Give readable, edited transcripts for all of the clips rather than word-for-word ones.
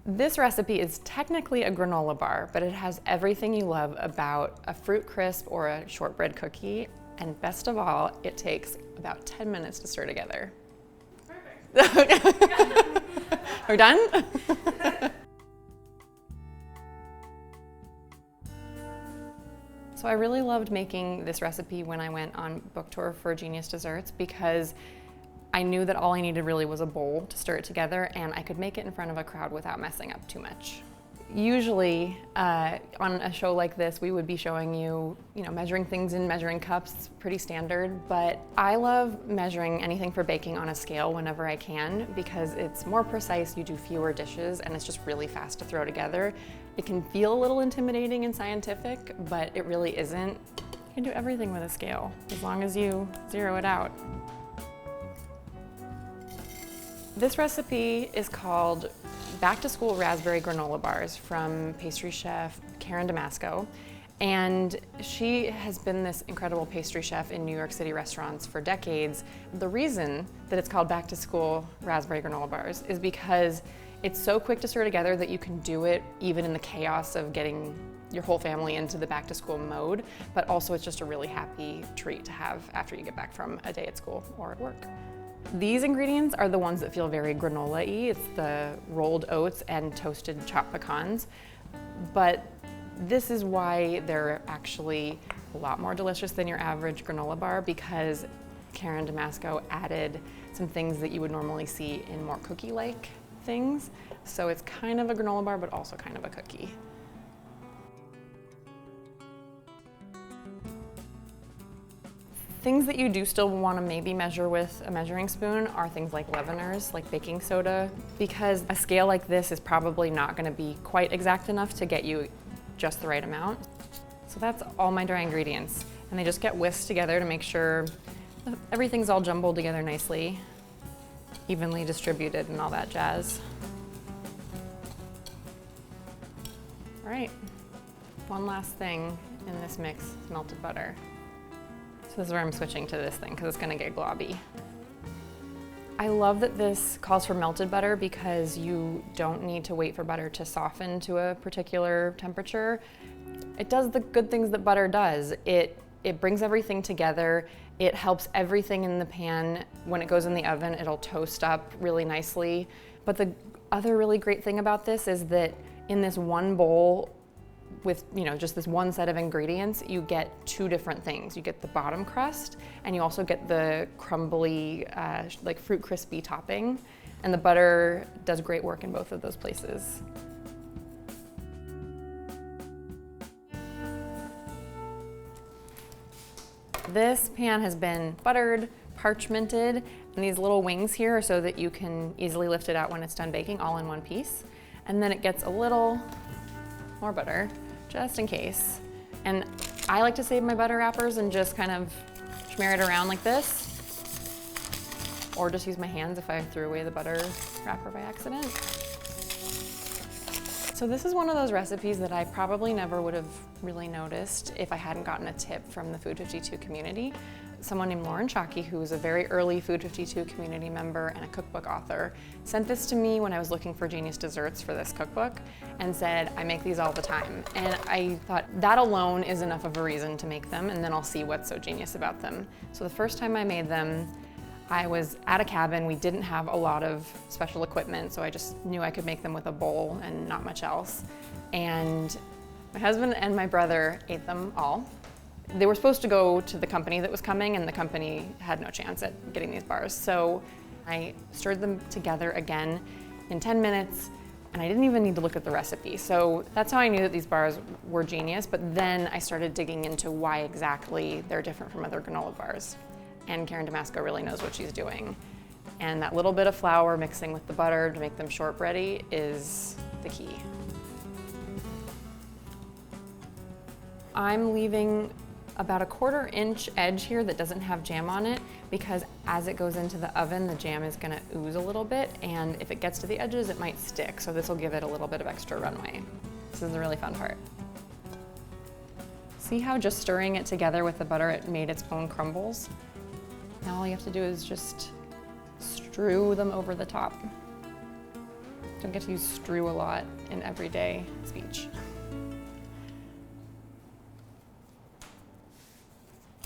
This recipe is technically a granola bar, but it has everything you love about a fruit crisp or a shortbread cookie. And best of all, it takes about 10 minutes to stir together. Perfect. We're done? So I really loved making this recipe when I went on book tour for Genius Desserts because I knew that all I needed really was a bowl to stir it together, and I could make it in front of a crowd without messing up too much. Usually on a show like this, we would be showing you, measuring things in measuring cups. It's pretty standard, but I love measuring anything for baking on a scale whenever I can because it's more precise, you do fewer dishes, and it's just really fast to throw together. It can feel a little intimidating and scientific, but it really isn't. You can do everything with a scale as long as you zero it out. This recipe is called Back to School Raspberry Granola Bars from pastry chef DeMasco's. And she has been this incredible pastry chef in New York City restaurants for decades. The reason that it's called Back to School Raspberry Granola Bars is because it's so quick to stir together that you can do it even in the chaos of getting your whole family into the back to school mode, but also it's just a really happy treat to have after you get back from a day at school or at work. These ingredients are the ones that feel very granola-y. It's the rolled oats and toasted chopped pecans. But this is why they're actually a lot more delicious than your average granola bar because DeMasco's added some things that you would normally see in more cookie-like things. So it's kind of a granola bar, but also kind of a cookie. Things that you do still want to maybe measure with a measuring spoon are things like leaveners, like baking soda, because a scale like this is probably not going to be quite exact enough to get you just the right amount. So that's all my dry ingredients, and they just get whisked together to make sure everything's all jumbled together nicely, evenly distributed and all that jazz. All right, one last thing in this mix is melted butter. So this is where I'm switching to this thing because it's gonna get globby. I love that this calls for melted butter because you don't need to wait for butter to soften to a particular temperature. It does the good things that butter does. It brings everything together. It helps everything in the pan. When it goes in the oven, it'll toast up really nicely. But the other really great thing about this is that in this one bowl, with just this one set of ingredients, you get two different things. You get the bottom crust, and you also get the crumbly, like fruit crispy topping. And the butter does great work in both of those places. This pan has been buttered, parchmented, and these little wings here are so that you can easily lift it out when it's done baking, all in one piece. And then it gets a little more butter, just in case. And I like to save my butter wrappers and just kind of smear it around like this, or just use my hands if I threw away the butter wrapper by accident. So this is one of those recipes that I probably never would have really noticed if I hadn't gotten a tip from the Food 52 community. Someone named Lauren Shockey, who was a very early Food 52 community member and a cookbook author, sent this to me when I was looking for Genius Desserts for this cookbook and said, I make these all the time. And I thought that alone is enough of a reason to make them, and then I'll see what's so genius about them. So the first time I made them, I was at a cabin. We didn't have a lot of special equipment, so I just knew I could make them with a bowl and not much else. And my husband and my brother ate them all. They were supposed to go to the company that was coming, and the company had no chance at getting these bars. So I stirred them together again in 10 minutes, and I didn't even need to look at the recipe. So that's how I knew that these bars were genius, but then I started digging into why exactly they're different from other granola bars. And DeMasco's really knows what she's doing. And that little bit of flour mixing with the butter to make them shortbready is the key. I'm leaving about a 1/4 inch edge here that doesn't have jam on it because as it goes into the oven, the jam is gonna ooze a little bit, and if it gets to the edges, it might stick. So this will give it a little bit of extra runway. This is the really fun part. See how just stirring it together with the butter, it made its own crumbles? Now all you have to do is just strew them over the top. Don't get to use strew a lot in everyday speech.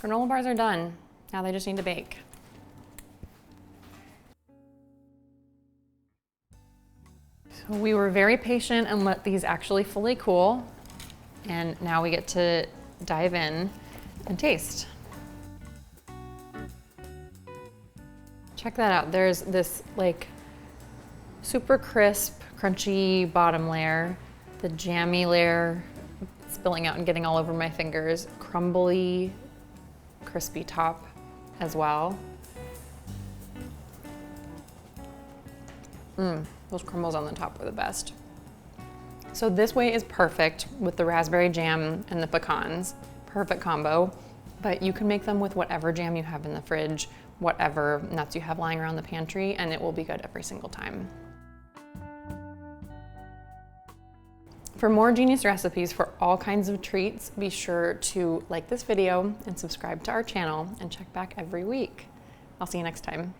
Granola bars are done. Now they just need to bake. So we were very patient and let these actually fully cool. And now we get to dive in and taste. Check that out. There's this like super crisp, crunchy bottom layer, the jammy layer spilling out and getting all over my fingers, crumbly, crispy top as well. Those crumbles on the top are the best. So this way is perfect with the raspberry jam and the pecans. Perfect combo, but you can make them with whatever jam you have in the fridge, whatever nuts you have lying around the pantry, and it will be good every single time. For more genius recipes for all kinds of treats, be sure to like this video and subscribe to our channel and check back every week. I'll see you next time.